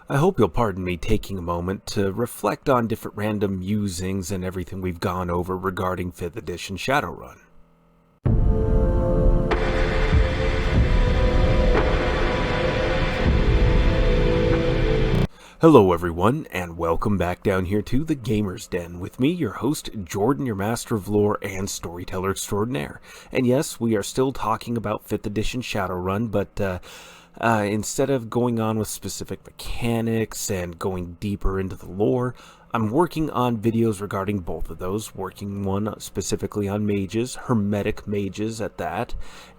I hope you'll pardon me taking a moment to reflect on different random musings and everything we've gone over regarding 5th edition Shadowrun. Hello everyone, and welcome back down here to the Gamer's Den with me, your host, Jordan, your master of lore and storyteller extraordinaire. And yes, we are still talking about 5th edition Shadowrun, but instead of going on with specific mechanics and going deeper into the lore, I'm working on videos regarding both of those, working one specifically on mages, hermetic mages at that,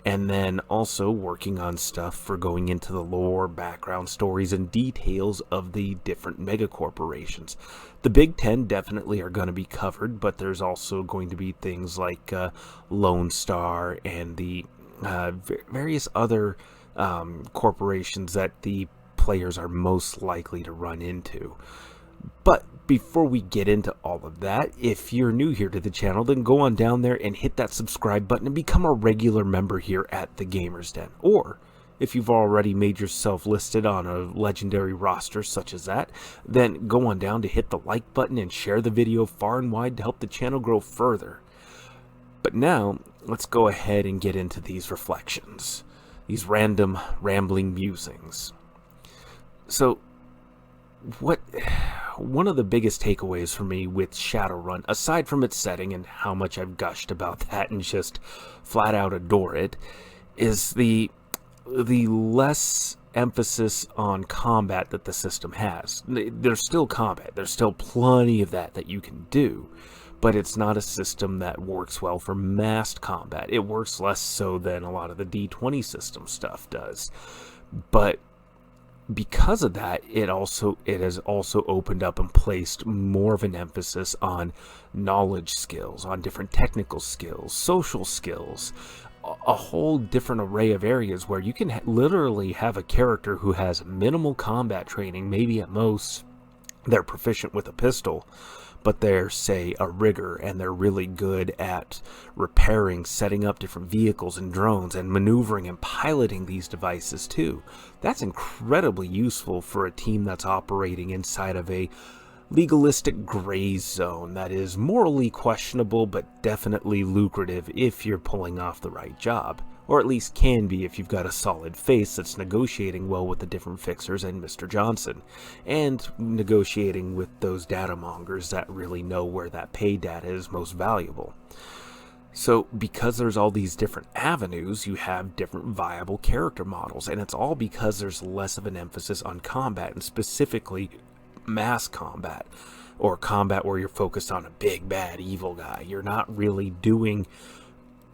and then also working on stuff for going into the lore, background stories, and details of the different megacorporations. The Big Ten definitely are going to be covered, but there's also going to be things like Lone Star and the various other corporations that the players are most likely to run into. But before we get into all of that, if you're new here to the channel, then go on down there and hit that subscribe button and become a regular member here at the Gamer's Den. Or, if you've already made yourself listed on a legendary roster such as that, then go on down to hit the like button and share the video far and wide to help the channel grow further. But now, let's go ahead and get into these reflections. These random, rambling musings. So, one of the biggest takeaways for me with Shadowrun, aside from its setting and how much I've gushed about that and just flat out adore it, is the less emphasis on combat that the system has. There's still combat, there's still plenty of that you can do, but it's not a system that works well for massed combat. It works less so than a lot of the D20 system stuff does. But because of that, it has also opened up and placed more of an emphasis on knowledge skills, on different technical skills, social skills, a whole different array of areas where you can literally have a character who has minimal combat training, maybe at most they're proficient with a pistol, but they're, say, a rigger, and they're really good at repairing, setting up different vehicles and drones, and maneuvering and piloting these devices too. That's incredibly useful for a team that's operating inside of a legalistic gray zone that is morally questionable, but definitely lucrative if you're pulling off the right job. Or at least can be if you've got a solid face that's negotiating well with the different fixers and Mr. Johnson, and negotiating with those data mongers that really know where that pay data is most valuable. So because there's all these different avenues, you have different viable character models, and it's all because there's less of an emphasis on combat, and specifically mass combat, or combat where you're focused on a big bad evil guy. You're not really doing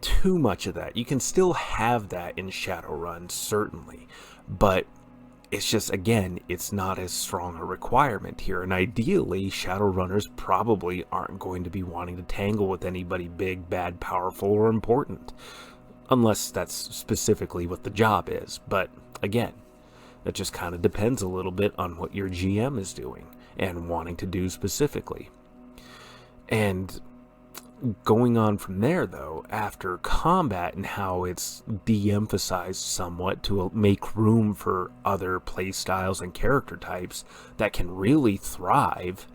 too much of that. You can still have that in Shadowrun, certainly, but it's just, again, it's not as strong a requirement here, and ideally Shadowrunners probably aren't going to be wanting to tangle with anybody big, bad, powerful, or important, unless that's specifically what the job is. But again, that just kind of depends a little bit on what your GM is doing and wanting to do specifically. And going on from there, though, after combat and how it's de-emphasized somewhat to make room for other playstyles and character types that can really thrive,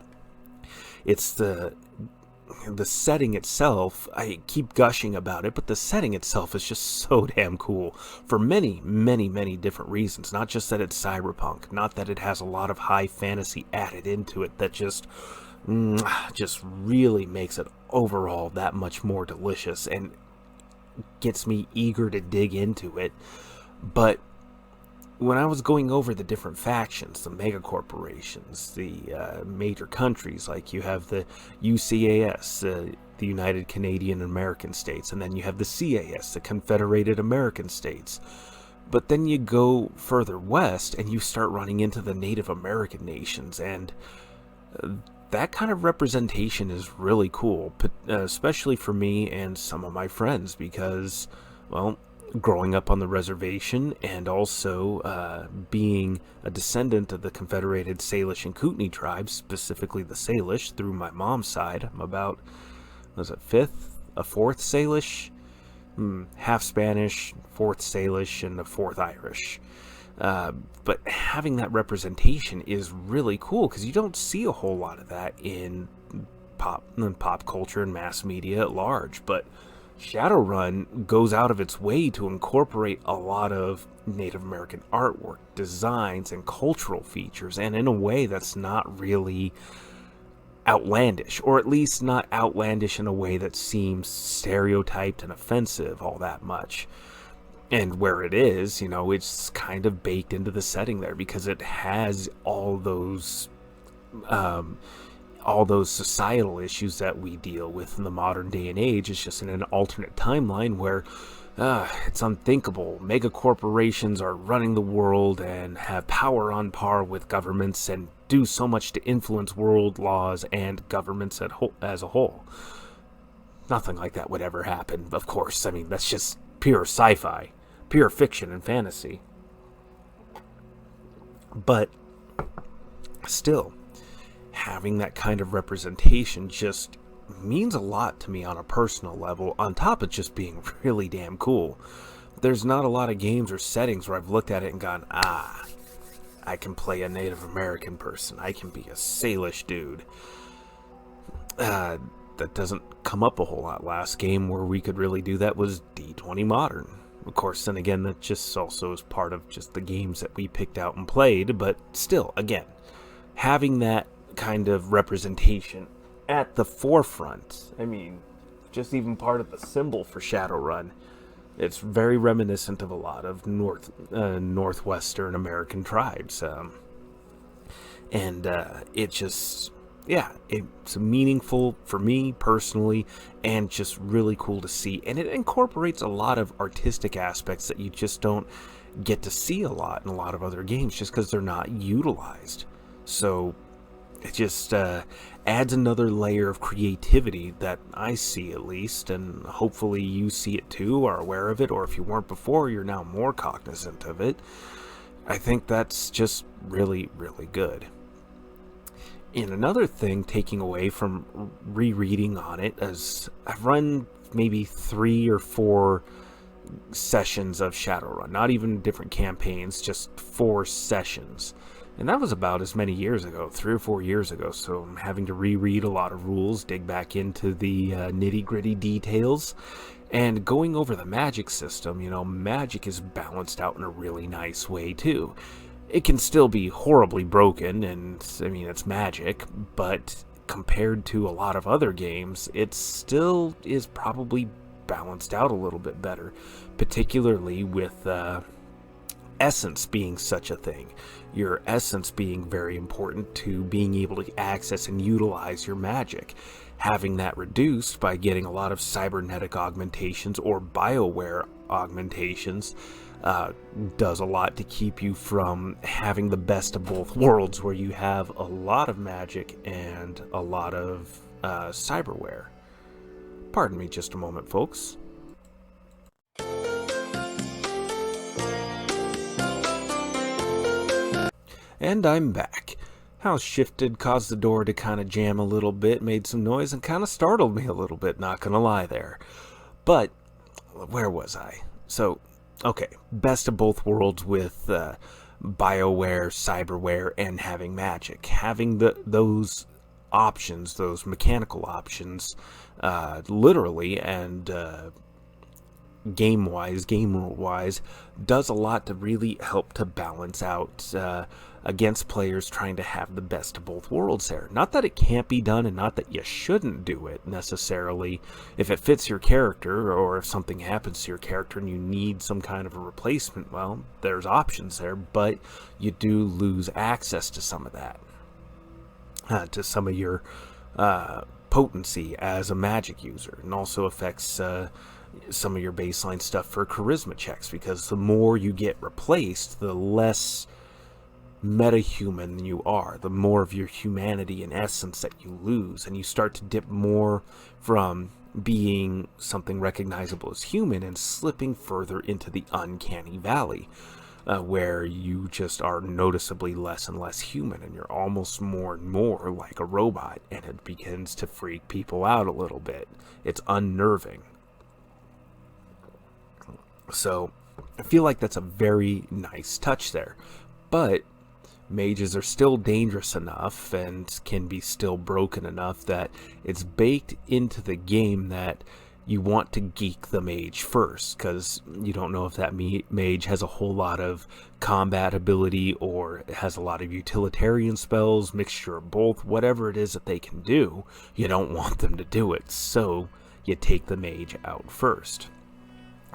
it's the setting itself. I keep gushing about it, but the setting itself is just so damn cool for many, many, many different reasons. Not just that it's cyberpunk, not that it has a lot of high fantasy added into it that just really makes it overall that much more delicious and gets me eager to dig into it. But when I was going over the different factions, the mega corporations, the major countries, like you have the UCAS, the United Canadian American States, and then you have the CAS, the Confederated American States. But then you go further west and you start running into the Native American nations, and that kind of representation is really cool, especially for me and some of my friends, because, well, growing up on the reservation and also being a descendant of the Confederated Salish and Kootenai tribes, specifically the Salish through my mom's side. I'm about, was it fourth Salish? Half Spanish, fourth Salish, and a fourth Irish. But having that representation is really cool because you don't see a whole lot of that in pop culture and mass media at large. But Shadowrun goes out of its way to incorporate a lot of Native American artwork, designs, and cultural features, and in a way that's not really outlandish, or at least not outlandish in a way that seems stereotyped and offensive all that much. And where it is, it's kind of baked into the setting there because it has all those societal issues that we deal with in the modern day and age. It's just in an alternate timeline where it's unthinkable. Mega corporations are running the world and have power on par with governments and do so much to influence world laws and governments as a whole. Nothing like that would ever happen, of course. I mean, that's just pure sci-fi, pure fiction and fantasy. But still, having that kind of representation just means a lot to me on a personal level, on top of just being really damn cool. There's not a lot of games or settings where I've looked at it and gone, I can play a Native American person. I can be a Salish dude. That doesn't come up a whole lot. Last game where we could really do that was D20 Modern. Of course, then again, that just also is part of just the games that we picked out and played, but still, again, having that kind of representation at the forefront, I mean, just even part of the symbol for Shadowrun, it's very reminiscent of a lot of northwestern American tribes. It just, it's meaningful for me personally and just really cool to see. And it incorporates a lot of artistic aspects that you just don't get to see a lot in a lot of other games just because they're not utilized. So it just adds another layer of creativity that I see, at least, and hopefully you see it too, are aware of it, or if you weren't before, you're now more cognizant of it. I think that's just really, really good. And another thing, taking away from rereading on it, as I've run maybe 3 or 4 sessions of Shadowrun, not even different campaigns, just 4 sessions. And that was about as many years ago, 3 or 4 years ago, so I'm having to reread a lot of rules, dig back into the nitty-gritty details, and going over the magic system. Magic is balanced out in a really nice way, too. It can still be horribly broken, and, I mean, it's magic, but compared to a lot of other games, it still is probably balanced out a little bit better, particularly with essence being such a thing. Your essence being very important to being able to access and utilize your magic. Having that reduced by getting a lot of cybernetic augmentations or BioWare augmentations does a lot to keep you from having the best of both worlds, where you have a lot of magic and a lot of cyberware. Pardon me just a moment, folks. And I'm back. House shifted, caused the door to kind of jam a little bit, made some noise, and kind of startled me a little bit, not gonna lie there. But, where was I? So, okay, best of both worlds with BioWare, cyberware, and having magic. Having those options, those mechanical options, literally, and game rule-wise, does a lot to really help to balance out against players trying to have the best of both worlds there. Not that it can't be done, and not that you shouldn't do it necessarily if it fits your character, or if something happens to your character and you need some kind of a replacement. Well, there's options there, but you do lose access to some of that, to some of your potency as a magic user, and also affects some of your baseline stuff for charisma checks, because the more you get replaced, the less metahuman you are, the more of your humanity and essence that you lose, and you start to dip more from being something recognizable as human and slipping further into the uncanny valley, where you just are noticeably less and less human, and you're almost more and more like a robot, and it begins to freak people out a little bit. It's unnerving. So I feel like that's a very nice touch there. But mages are still dangerous enough and can be still broken enough that it's baked into the game that you want to geek the mage first, because you don't know if that mage has a whole lot of combat ability or has a lot of utilitarian spells, mixture of both, whatever it is that they can do. You don't want them to do it, so you take the mage out first.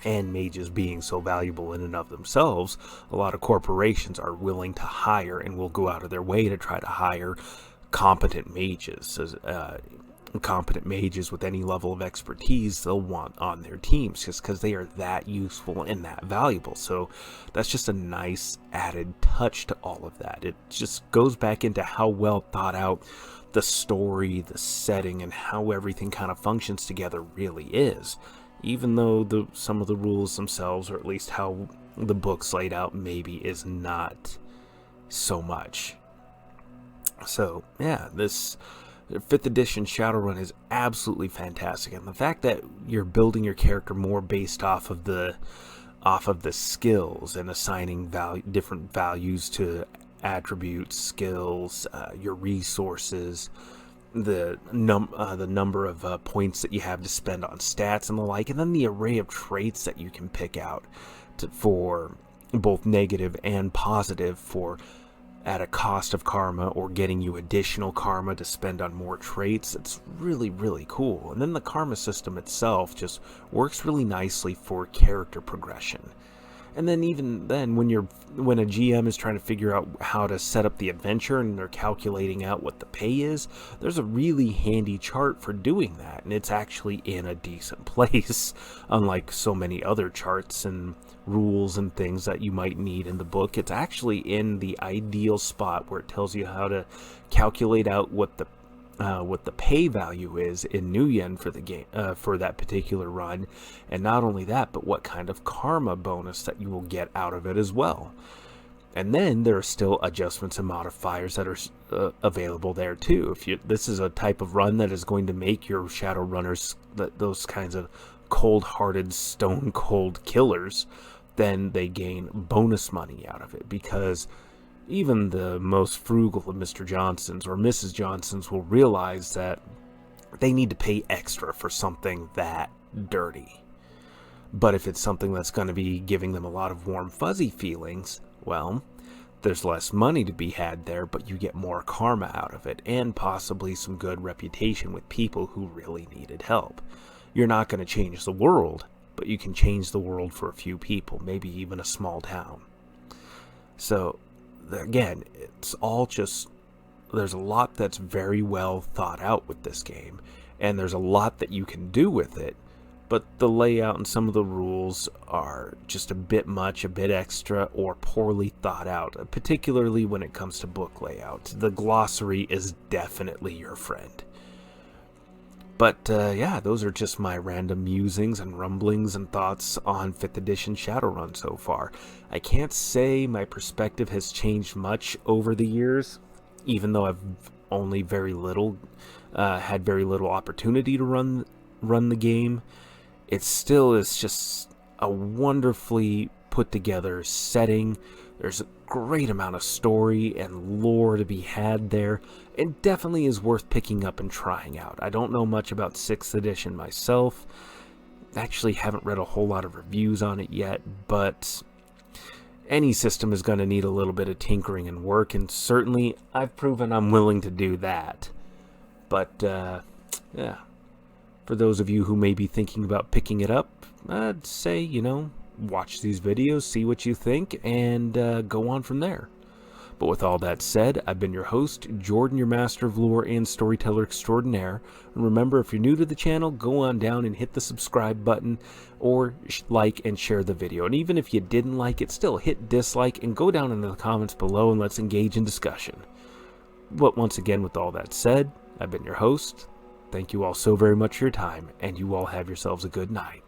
And mages being so valuable in and of themselves, a lot of corporations are willing to hire and will go out of their way to try to hire competent mages. Competent mages with any level of expertise they'll want on their teams, just because they are that useful and that valuable. So that's just a nice added touch to all of that. It just goes back into how well thought out the story, the setting, and how everything kind of functions together really is. Even though some of the rules themselves, or at least how the book's laid out, maybe is not so much. So yeah, this 5th edition Shadowrun is absolutely fantastic, and the fact that you're building your character more based off of the skills and assigning different values to attributes, skills, your resources, the number of points that you have to spend on stats and the like, and then the array of traits that you can pick out for both negative and positive for at a cost of karma, or getting you additional karma to spend on more traits. It's really, really cool. And then the karma system itself just works really nicely for character progression. And then even then, when a GM is trying to figure out how to set up the adventure and they're calculating out what the pay is, there's a really handy chart for doing that, and it's actually in a decent place, unlike so many other charts and rules and things that you might need in the book. It's actually in the ideal spot where it tells you how to calculate out what the pay value is in New Yen for the game, for that particular run, and not only that, but what kind of karma bonus that you will get out of it as well. And then there are still adjustments and modifiers that are available there too. If this is a type of run that is going to make your Shadowrunners those kinds of cold-hearted, stone-cold killers, then they gain bonus money out of it, because even the most frugal of Mr. Johnsons or Mrs. Johnsons will realize that they need to pay extra for something that dirty. But if it's something that's going to be giving them a lot of warm, fuzzy feelings, well, there's less money to be had there, but you get more karma out of it, and possibly some good reputation with people who really needed help. You're not going to change the world, but you can change the world for a few people, maybe even a small town. So again, it's all just, there's a lot that's very well thought out with this game, and there's a lot that you can do with it, but the layout and some of the rules are just a bit much, a bit extra, or poorly thought out, particularly when it comes to book layout. The glossary is definitely your friend. But yeah, those are just my random musings and rumblings and thoughts on 5th edition Shadowrun so far. I can't say my perspective has changed much over the years, even though I've only had very little opportunity to run the game. It still is just a wonderfully put together setting. There's a great amount of story and lore to be had there. It definitely is worth picking up and trying out. I don't know much about 6th edition myself. Actually haven't read a whole lot of reviews on it yet, but any system is going to need a little bit of tinkering and work, and certainly I've proven I'm willing to do that. But yeah, for those of you who may be thinking about picking it up, I'd say, watch these videos, see what you think, and go on from there. But with all that said, I've been your host, Jordan, your master of lore and storyteller extraordinaire. And remember, if you're new to the channel, go on down and hit the subscribe button, or like and share the video. And even if you didn't like it, still hit dislike and go down in the comments below and let's engage in discussion. But once again, with all that said, I've been your host. Thank you all so very much for your time, and you all have yourselves a good night.